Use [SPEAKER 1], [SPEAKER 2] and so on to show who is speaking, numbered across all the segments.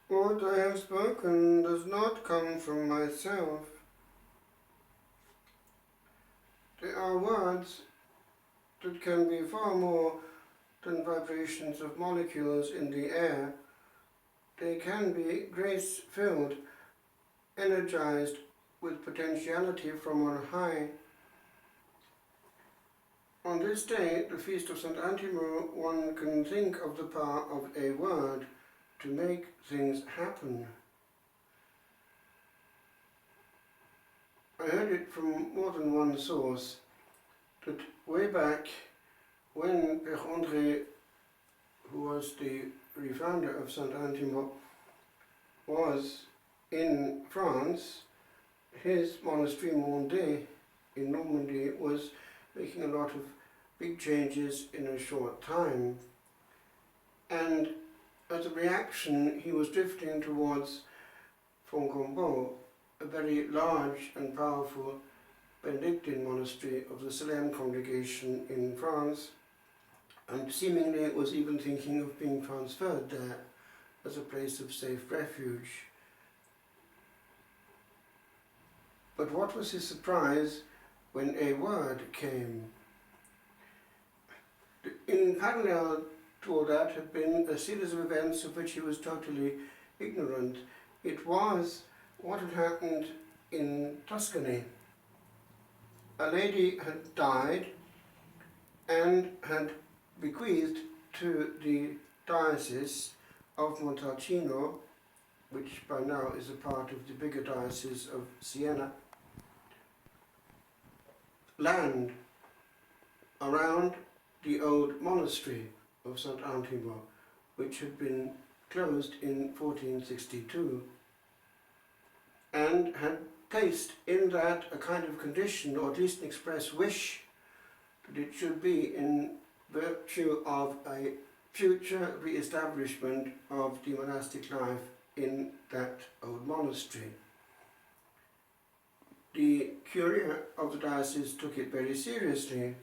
[SPEAKER 1] What I have spoken does not come from myself. There are words that can be far more than vibrations of molecules in the air. They can be grace-filled, energized with potentiality from on high. On this day, the feast of Saint Antimo, one can think of the power of a word to make things happen. I heard it from more than one source that way back when Père André, who was the refounder of Saint Antimo, was in France, his monastery Mondet in Normandy was making a lot of big changes in a short time. And as a reaction, he was drifting towards Fontgombault, a very large and powerful Benedictine monastery of the Salem congregation in France, and seemingly was even thinking of being transferred there as a place of safe refuge. But what was his surprise when a word came? In parallel to all that had been a series of events of which he was totally ignorant. It was what had happened in Tuscany. A lady had died and had bequeathed to the diocese of Montalcino, which by now is a part of the bigger diocese of Siena, land around the old monastery of Saint Antimo, which had been closed in 1462, and had placed in that a kind of condition, or at least an express wish, that it should be in virtue of a future re-establishment of the monastic life in that old monastery. The curia of the diocese took it very seriously.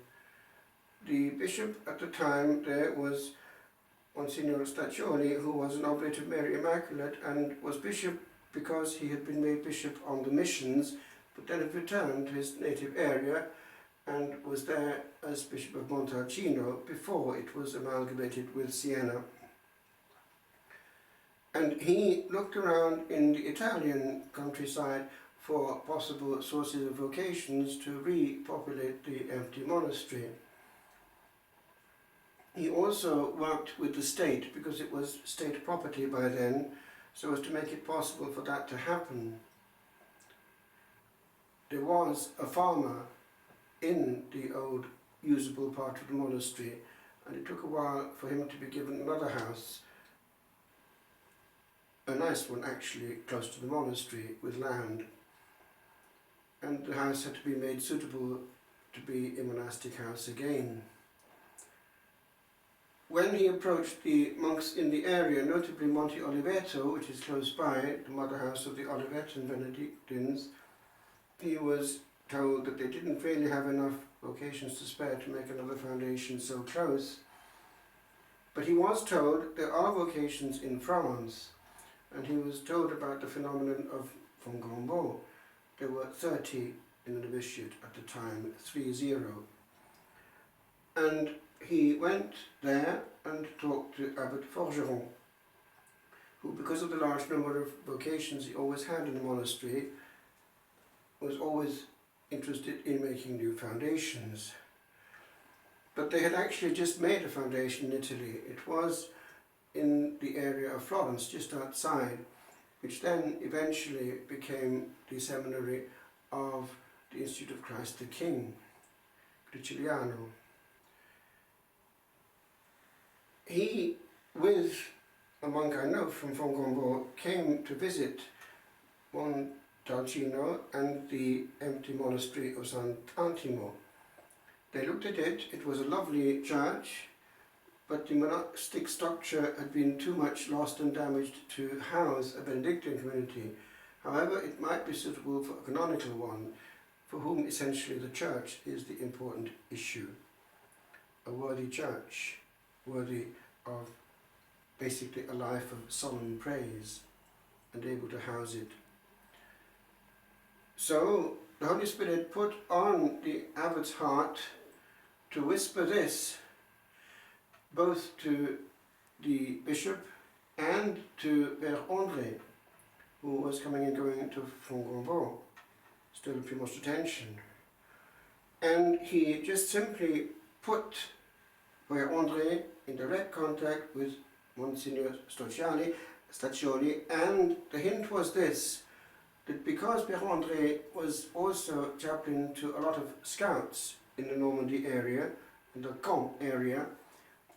[SPEAKER 1] The bishop at the time there was Monsignor Staccioni, who was an oblate of Mary Immaculate and was bishop because he had been made bishop on the missions, but then had returned to his native area and was there as Bishop of Montalcino before it was amalgamated with Siena. And he looked around in the Italian countryside for possible sources of vocations to repopulate the empty monastery. He also worked with the state, because it was state property by then, so as to make it possible for that to happen. There was a farmer in the old usable part of the monastery, and it took a while for him to be given another house, a nice one actually, close to the monastery with land. And the house had to be made suitable to be a monastic house again. When he approached the monks in the area, notably Monte Oliveto, which is close by, the mother house of the Olivetan Benedictines, he was told that they didn't really have enough vocations to spare to make another foundation so close. But he was told there are vocations in France, and he was told about the phenomenon of Fontgombault. There were 30 in the novitiate at the time, 30. And he went there and talked to Abbot Forgeron, who, because of the large number of vocations he always had in the monastery, was always interested in making new foundations. But they had actually just made a foundation in Italy. It was in the area of Florence, just outside, which then eventually became the seminary of the Institute of Christ the King, Griciliano. He, with a monk I know from Fontgombault, came to visit Montalcino and the empty monastery of Saint Antimo. They looked at it. It was a lovely church, but the monastic structure had been too much lost and damaged to house a Benedictine community. However, it might be suitable for a canonical one, for whom essentially the church is the important issue. A worthy church, worthy of basically a life of solemn praise. and able to house it. So the Holy Spirit put on the abbot's heart to whisper this both to the bishop and to Père André, who was coming and going to Fontainebleau, still pay most attention. And he just simply put Père André in direct contact with Monsignor Staccioli, and the hint was this, that because Père André was also chaplain to a lot of scouts in the Normandy area, in the Caen area,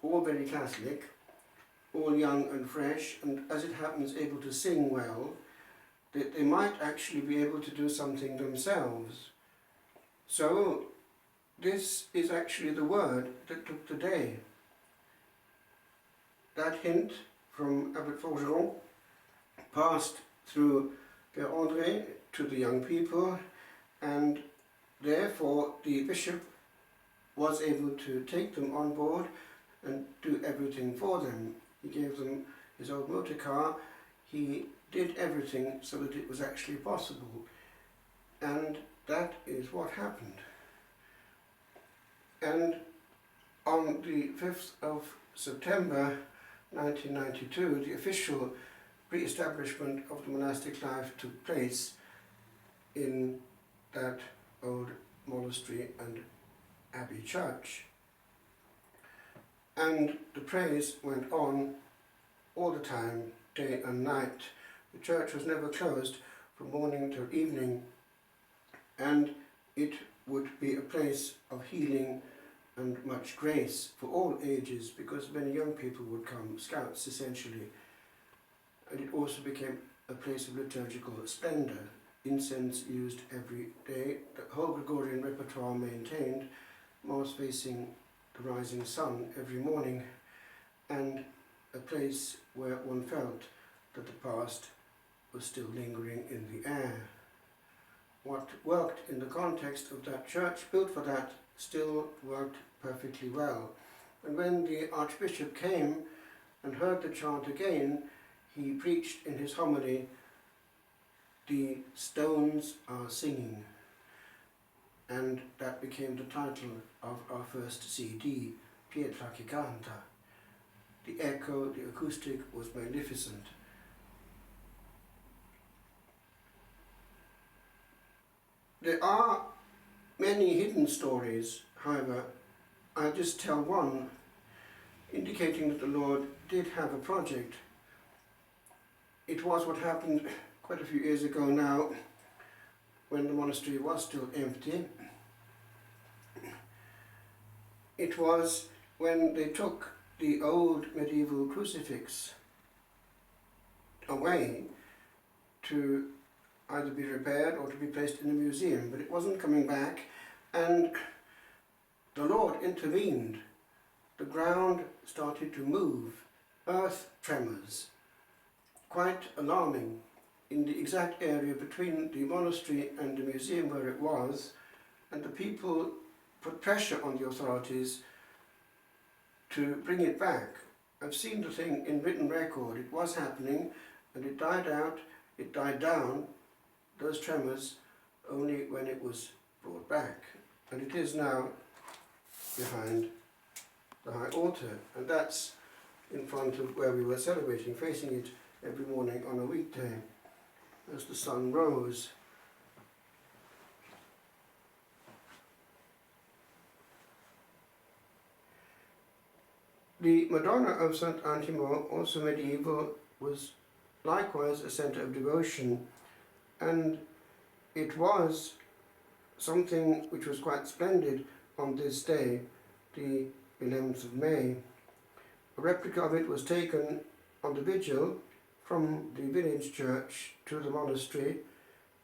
[SPEAKER 1] all very Catholic, all young and fresh, and as it happens able to sing well, that they might actually be able to do something themselves. So this is actually the word that took the day. That hint from Abbot Forgeron passed through Père André to the young people, and therefore the bishop was able to take them on board and do everything for them. He gave them his old motor car, he did everything so that it was actually possible, and that is what happened. And on the 5th of September 1992, the official re-establishment of the monastic life took place in that old monastery and abbey church. And the praise went on all the time, day and night. The church was never closed from morning till evening, and it would be a place of healing and much grace for all ages, because many young people would come, scouts essentially. And it also became a place of liturgical splendour, incense used every day, the whole Gregorian repertoire maintained, Mass facing the rising sun every morning, and a place where one felt that the past was still lingering in the air. What worked in the context of that church built for that still worked perfectly well. And when the Archbishop came and heard the chant again, he preached in his homily, "The stones are singing," and that became the title of our first CD, Pietra che canta. The echo, the acoustic was magnificent. There are many hidden stories, however. I'll just tell one, indicating that the Lord did have a project. It was what happened quite a few years ago now, when the monastery was still empty. It was when they took the old medieval crucifix away to either be repaired or to be placed in a museum, but it wasn't coming back, and the Lord intervened. The ground started to move, earth tremors, quite alarming, in the exact area between the monastery and the museum where it was, and the people put pressure on the authorities to bring it back. I've seen the thing in written record. It was happening, and it died out, it died down, those tremors, only when it was brought back. And it is now behind the high altar, and that's in front of where we were celebrating, facing it every morning on a weekday as the sun rose. The Madonna of Saint Antimo, also medieval, was likewise a centre of devotion, and it was something which was quite splendid on this day, the 11th of May. A replica of it was taken on the vigil from the village church to the monastery,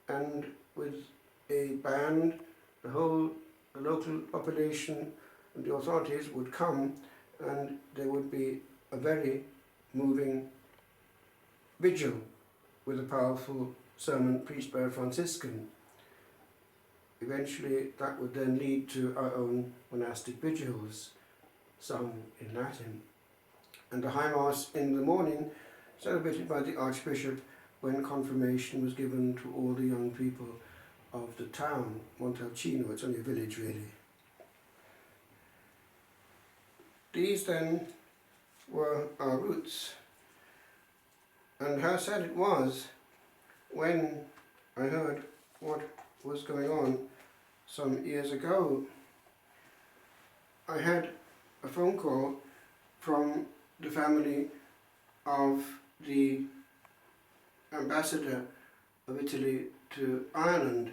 [SPEAKER 1] and with a band, the local population and the authorities would come, and there would be a very moving vigil with a powerful sermon preached by a Franciscan. Eventually that would then lead to our own monastic vigils, sung in Latin. And the High Mass in the morning, celebrated by the Archbishop, when confirmation was given to all the young people of the town, Montalcino. It's only a village really. These then were our roots, and how sad it was when I heard what was going on some years ago. I had a phone call from the family of the ambassador of Italy to Ireland.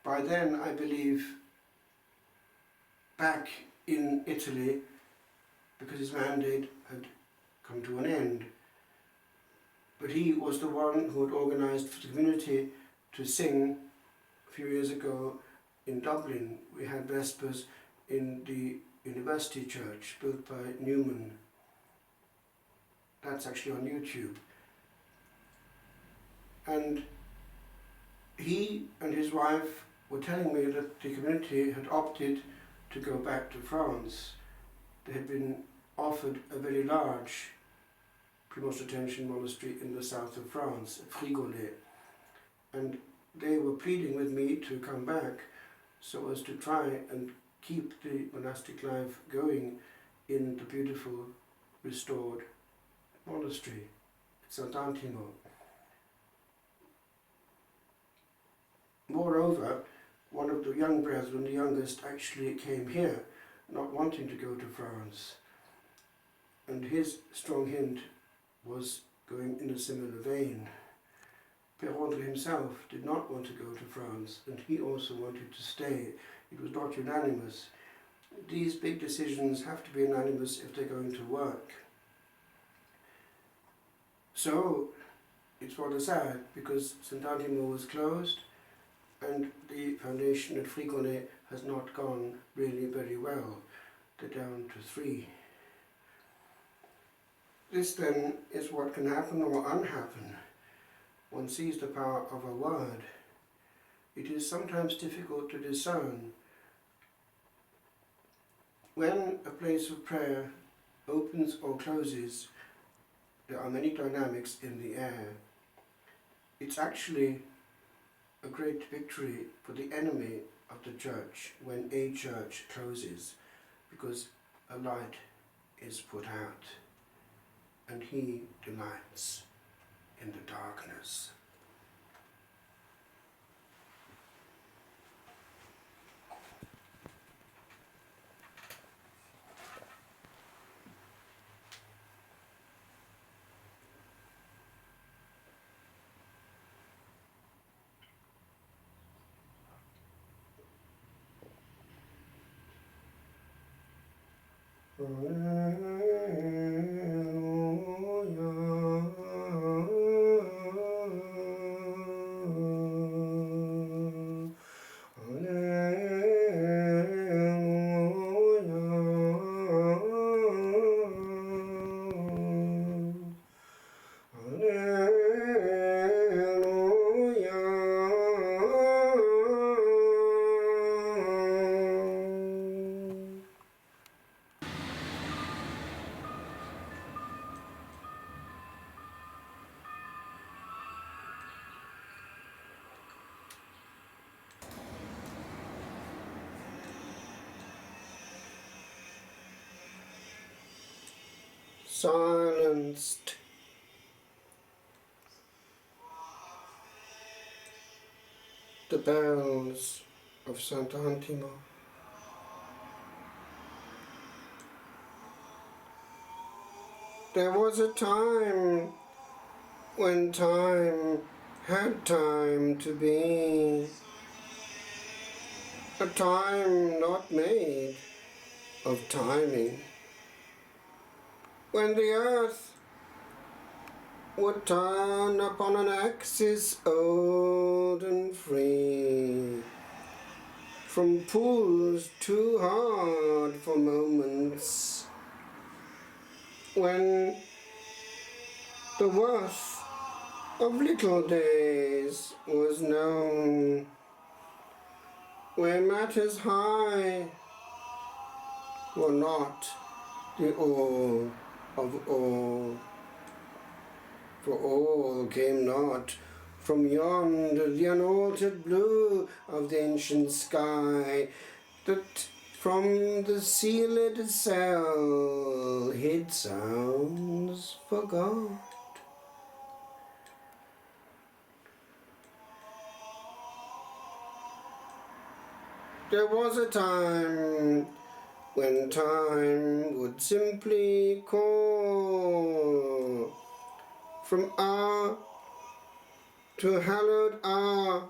[SPEAKER 1] By then, I believe, back in Italy, because his mandate had come to an end. But he was the one who had organised for the community to sing a few years ago in Dublin. We had Vespers in the University Church built by Newman. That's actually on YouTube. And he and his wife were telling me that the community had opted to go back to France. They had been offered a very large Premonstratensian monastery in the south of France, at Frigolet, and they were pleading with me to come back so as to try and keep the monastic life going in the beautiful restored monastery at Saint Antimo. Moreover, one of the young brethren, the youngest, actually came here, not wanting to go to France, and his strong hint was going in a similar vein. Père himself did not want to go to France, and he also wanted to stay. It was not unanimous. These big decisions have to be unanimous if they're going to work. So it's rather sad, because Sant'Antimo was closed and the foundation at Frigolet has not gone really very well. They're down to 3. This then is what can happen or unhappen. One sees the power of a word. It is sometimes difficult to discern. When a place of prayer opens or closes, there are many dynamics in the air. It's actually a great victory for the enemy of the church when a church closes, because a light is put out, and he delights in the darkness. Silenced. The bells of Saint Antimo. There was a time when time had time to be, a time not made of timing, when the earth would turn upon an axis old and free, from pools too hard for moments, when the worth of little days was known, where matters high were not the all of all. for all came not from yonder, the unaltered blue of the ancient sky, that from the sealed cell hid sounds forgot. There was a time when time would simply call from hour to hallowed hour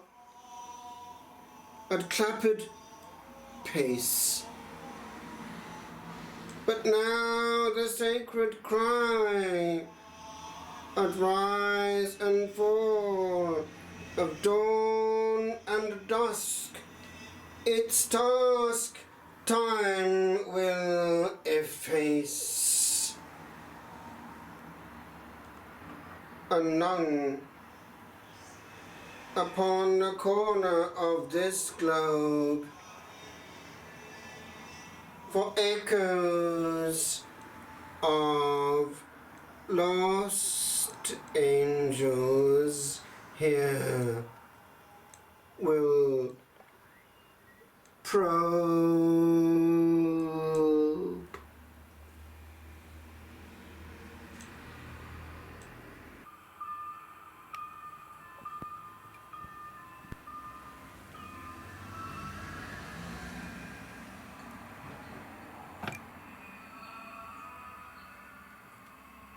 [SPEAKER 1] at clapped pace. But now the sacred cry at rise and fall of dawn and dusk, its task time will efface. And none upon the corner of this globe for echoes of lost angels here will probe.